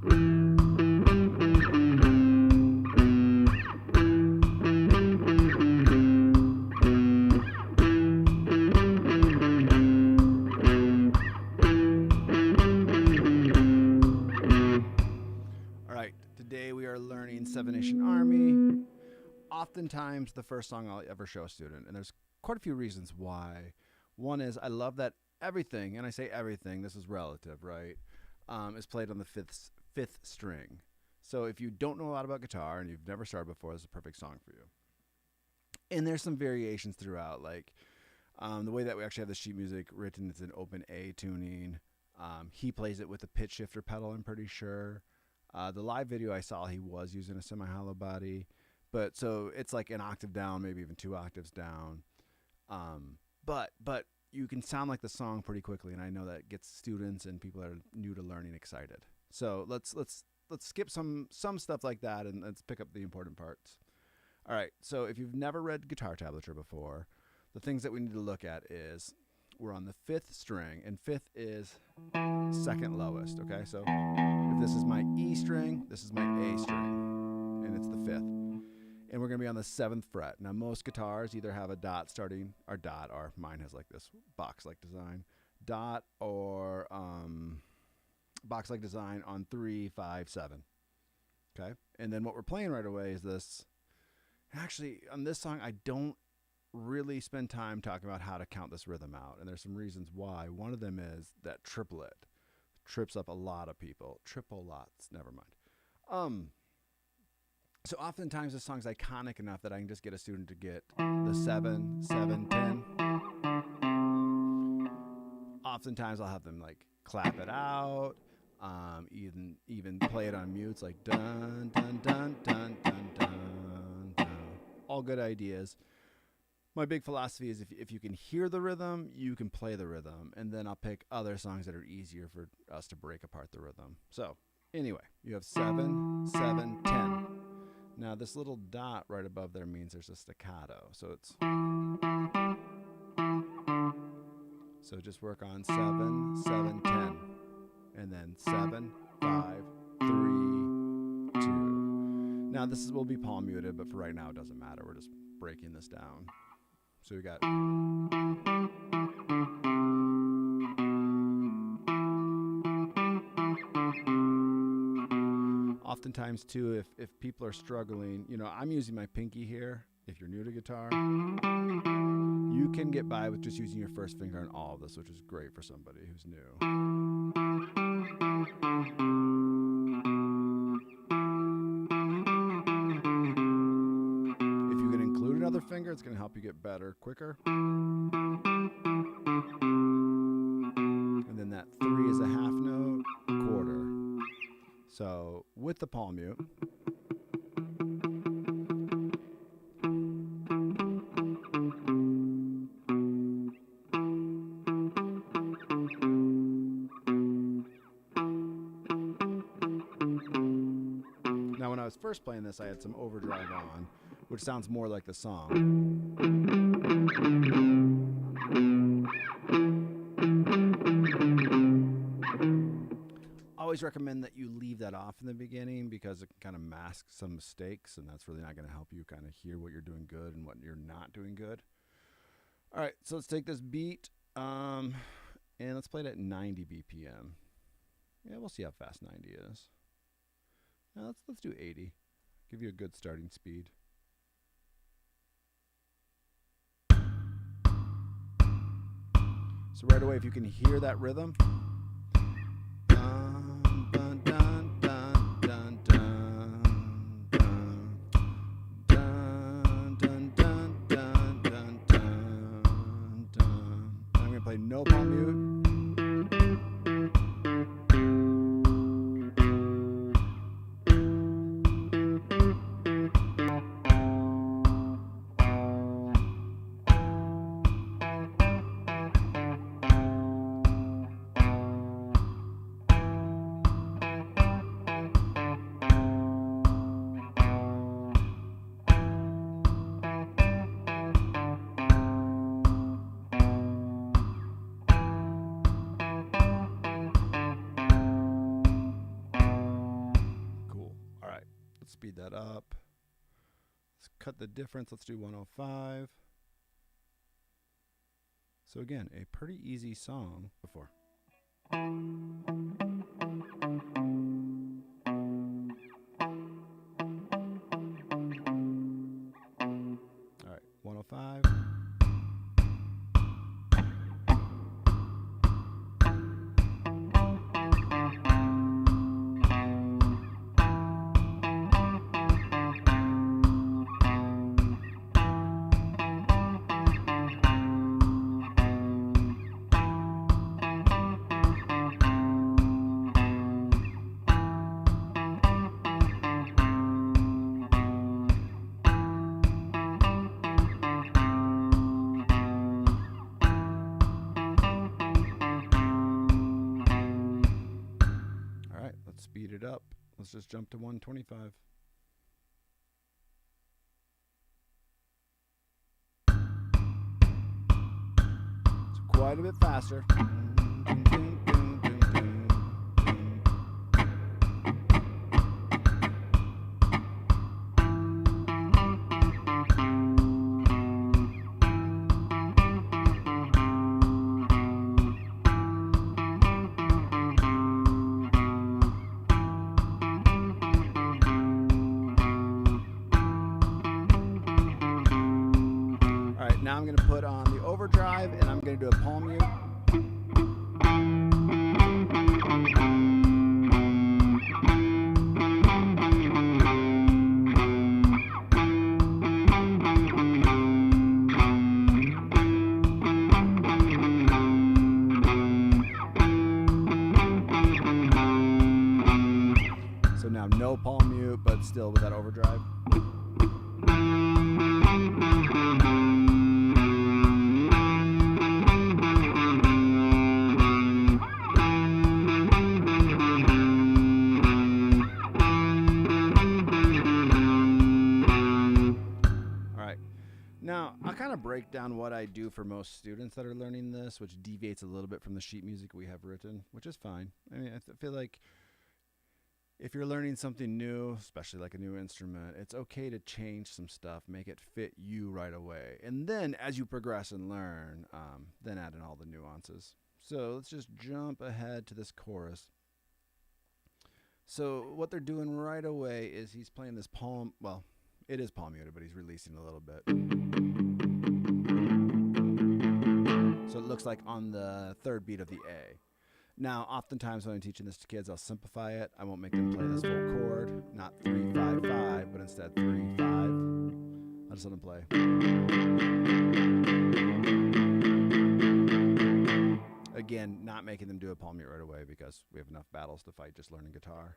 Today we are learning Seven Nation Army. Oftentimes the first song I'll ever show a student, and there's quite a few reasons why. One is I love that everything, and I say everything, this is relative, right, is played on the fifth string. So if you don't know a lot about guitar and you've never started before, this is a perfect song for you. And there's some variations throughout, like the way that we actually have the sheet music written, it's an open A tuning. He plays it with a pitch shifter pedal, I'm pretty sure. The live video I saw, he was using a semi-hollow body, but so it's like an octave down, maybe even 2 octaves down. But you can sound like the song pretty quickly, and I know that gets students and people that are new to learning excited. So let's skip some stuff like that, and let's pick up the important parts. All right, so if you've never read guitar tablature before, the things that we need to look at is we're on the 5th string, and 5th is second lowest, okay? So if this is my E string, this is my A string, and it's the 5th. And we're gonna be on the 7th fret. Now most guitars either have a dot starting, or mine has like this box-like design, dot or box-like design on 3, 5, 7, okay? And then what we're playing right away is this. Actually, on this song, I don't really spend time talking about how to count this rhythm out, and there's some reasons why. One of them is that triplet trips up a lot of people. Triple lots, never mind. So oftentimes this song's iconic enough that I can just get a student to get the 7, 7, 10. Oftentimes I'll have them like clap it out, even play it on mutes, like dun dun dun dun dun dun dun. All good ideas. My big philosophy is if you can hear the rhythm, you can play the rhythm, and then I'll pick other songs that are easier for us to break apart the rhythm. So anyway, you have 7, 7, 10. Now this little dot right above there means there's a staccato. So just work on 7, 7, 10, and then 7, 5, 3, 2. Now this will be palm muted, but for right now it doesn't matter. We're just breaking this down. So we got oftentimes too, if people are struggling, you know, I'm using my pinky here. If you're new to guitar, you can get by with just using your first finger on all of this, which is great for somebody who's new. Another finger, it's going to help you get better quicker. And then that 3 is a half note, quarter. So with the palm mute, now when I was first playing this, I had some overdrive on, which sounds more like the song. Always recommend that you leave that off in the beginning because it can kind of mask some mistakes, and that's really not going to help you kind of hear what you're doing good and what you're not doing good. All right, so let's take this beat and let's play it at 90 BPM. Yeah, we'll see how fast 90 is. Now let's do 80. Give you a good starting speed. So right away, if you can hear that rhythm, dun, dun, dun, dun, dun, dun, dun, dun, dun, dun, dun, dun, dun. I'm gonna play no palm mute. speed that up. Let's cut the difference. Let's do 105. So again, a pretty easy song before. All right, 105. Speed it up. Let's just jump to 125. It's quite a bit faster. Now I'm going to put on the overdrive and I'm going to do a palm mute. So now no palm mute, but still with that overdrive. Now, I'll kind of break down what I do for most students that are learning this, which deviates a little bit from the sheet music we have written, which is fine. I mean, I feel like if you're learning something new, especially like a new instrument, it's okay to change some stuff, make it fit you right away. And then as you progress and learn, then add in all the nuances. So let's just jump ahead to this chorus. So what they're doing right away is he's playing this palm, well, it is palm muted, but he's releasing a little bit. So it looks like on the third beat of the A. Now, oftentimes when I'm teaching this to kids, I'll simplify it. I won't make them play this full chord, not 3, 5, 5, but instead 3, 5. I'll just let them play. Again, not making them do a palm mute right away because we have enough battles to fight just learning guitar.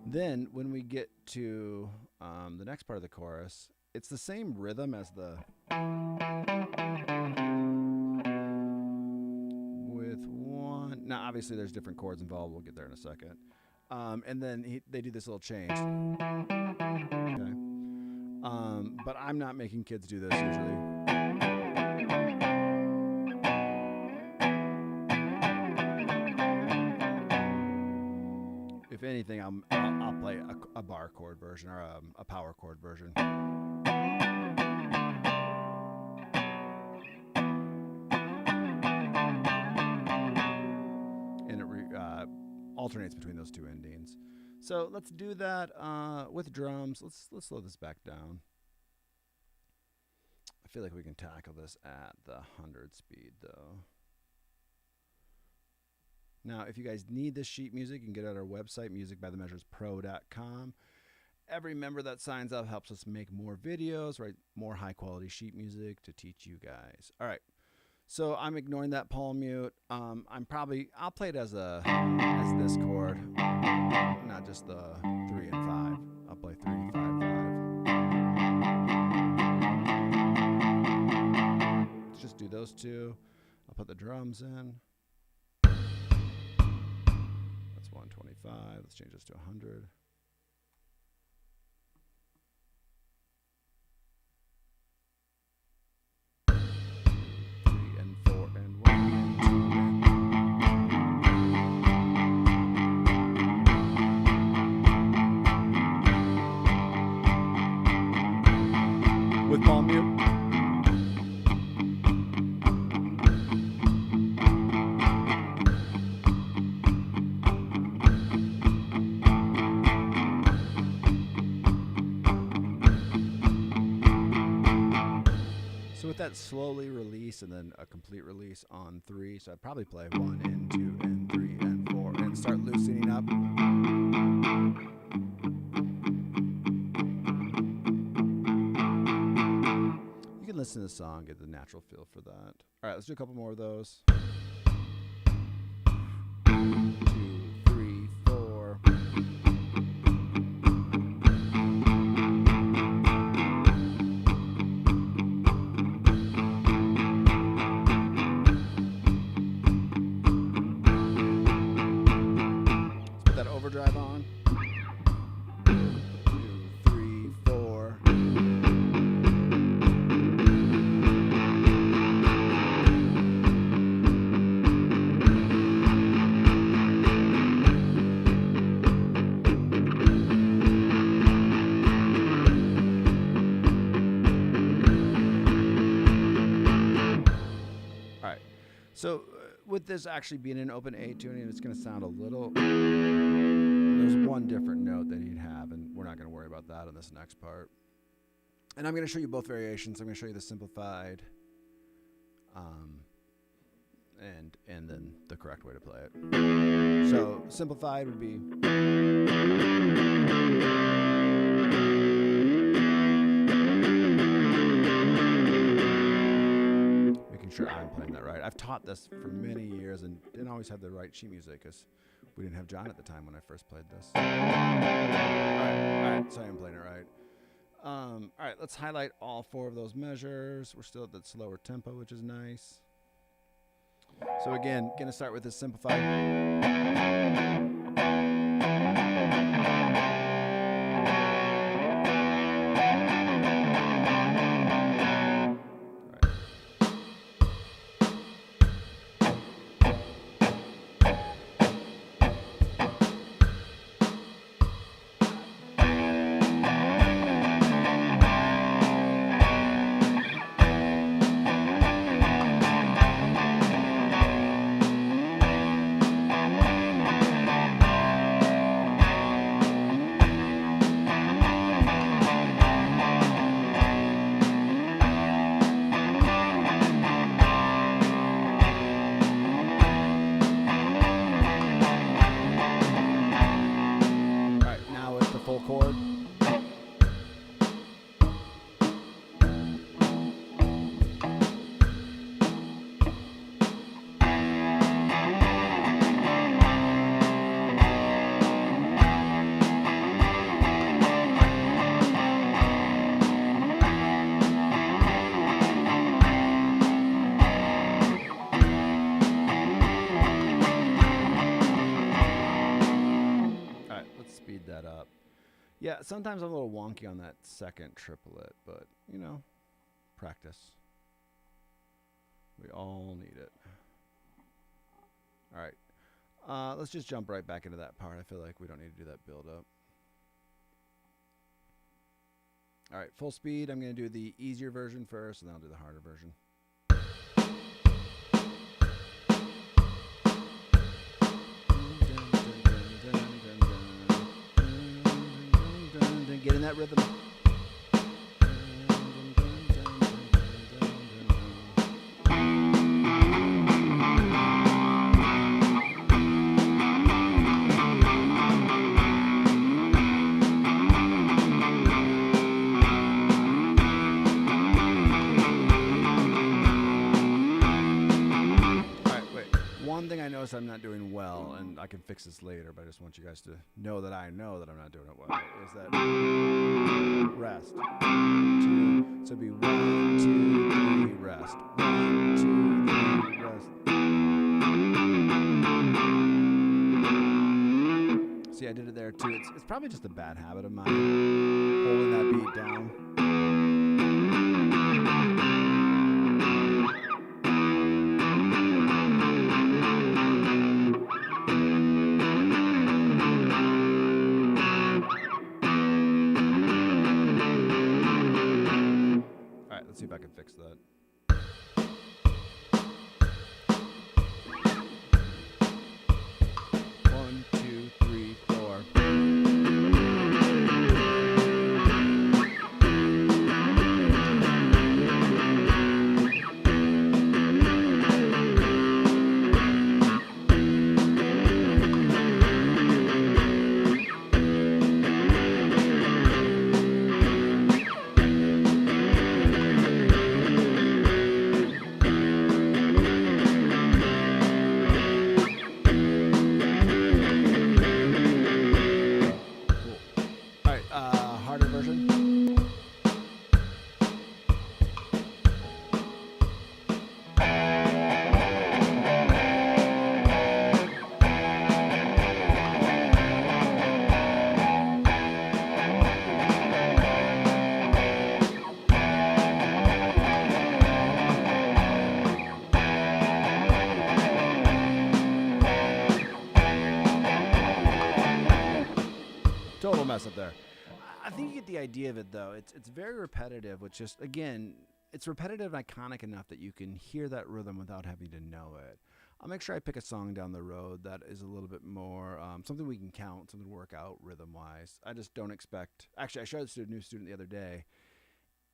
Then when we get to the next part of the chorus, it's the same rhythm as the with one. Now obviously there's different chords involved. We'll get there in a second. And then they do this little change. Okay. But I'm not making kids do this usually. If anything, I'll play a bar chord version or a power chord version. And it alternates between those two endings. So let's do that with drums. Let's slow this back down. I feel like we can tackle this at the 100 speed though. Now, if you guys need this sheet music, you can get it at our website, musicbythemeasurespro.com. Every member that signs up helps us make more videos, write more high-quality sheet music to teach you guys. All right, so I'm ignoring that palm mute. I'll play it as this chord, not just the 3 and 5. I'll play 3, 5, 5. Let's just do those two. I'll put the drums in. 125. Let's change this to 100. Three and 4 and 1 and 2 and it slowly release and then a complete release on 3. So I'd probably play 1 and 2 and 3 and 4 and start loosening up. You can listen to the song, get the natural feel for that. All right, let's do a couple more of those. 1, 2, 3, 4. Overdrive on. 2, 3, 4. All right. So with this actually being an open A tuning, it's going to sound a little. There's one different note that you'd have, and we're not going to worry about that in this next part. And I'm going to show you both variations. I'm going to show you the simplified, and then the correct way to play it. So simplified would be. Making sure I'm playing that right. I've taught this for many years and didn't always have the right sheet music because we didn't have John at the time when I first played this. All right, so I'm playing it right. All right, let's highlight all 4 of those measures. We're still at that slower tempo, which is nice. So again, gonna start with this simplified. Chord. That up. Yeah, sometimes I'm a little wonky on that second triplet, but you know, practice. We all need it. All right, let's just jump right back into that part. I feel like we don't need to do that build up. All right, full speed. I'm going to do the easier version first, and then I'll do the harder version. Get in that rhythm. One thing I notice I'm not doing well, and I can fix this later, but I just want you guys to know that I know that I'm not doing it well, is that rest. 2, so it'd be 1, 2, 3, rest. 1, 2, 3, rest. See, I did it there too. It's probably just a bad habit of mine, holding that beat down. Let's see if I can fix that. One, two, three, four. mess up there. I think you get the idea of it, though. It's very repetitive, which just, again, it's repetitive and iconic enough that you can hear that rhythm without having to know it. I'll make sure I pick a song down the road that is a little bit more something we can count, something to work out rhythm-wise. I just don't expect. Actually, I showed this to a new student the other day,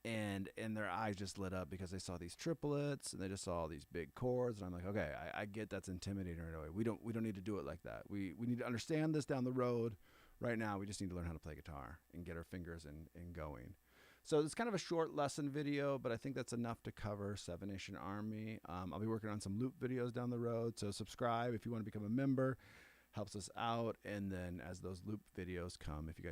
and their eyes just lit up because they saw these triplets and they just saw these big chords, and I'm like, okay, I get that's intimidating right away. We don't need to do it like that. We need to understand this down the road. Right now, we just need to learn how to play guitar and get our fingers in going. So it's kind of a short lesson video, but I think that's enough to cover 7-Nation Army. I'll be working on some loop videos down the road, so subscribe if you want to become a member. Helps us out. And then as those loop videos come, if you guys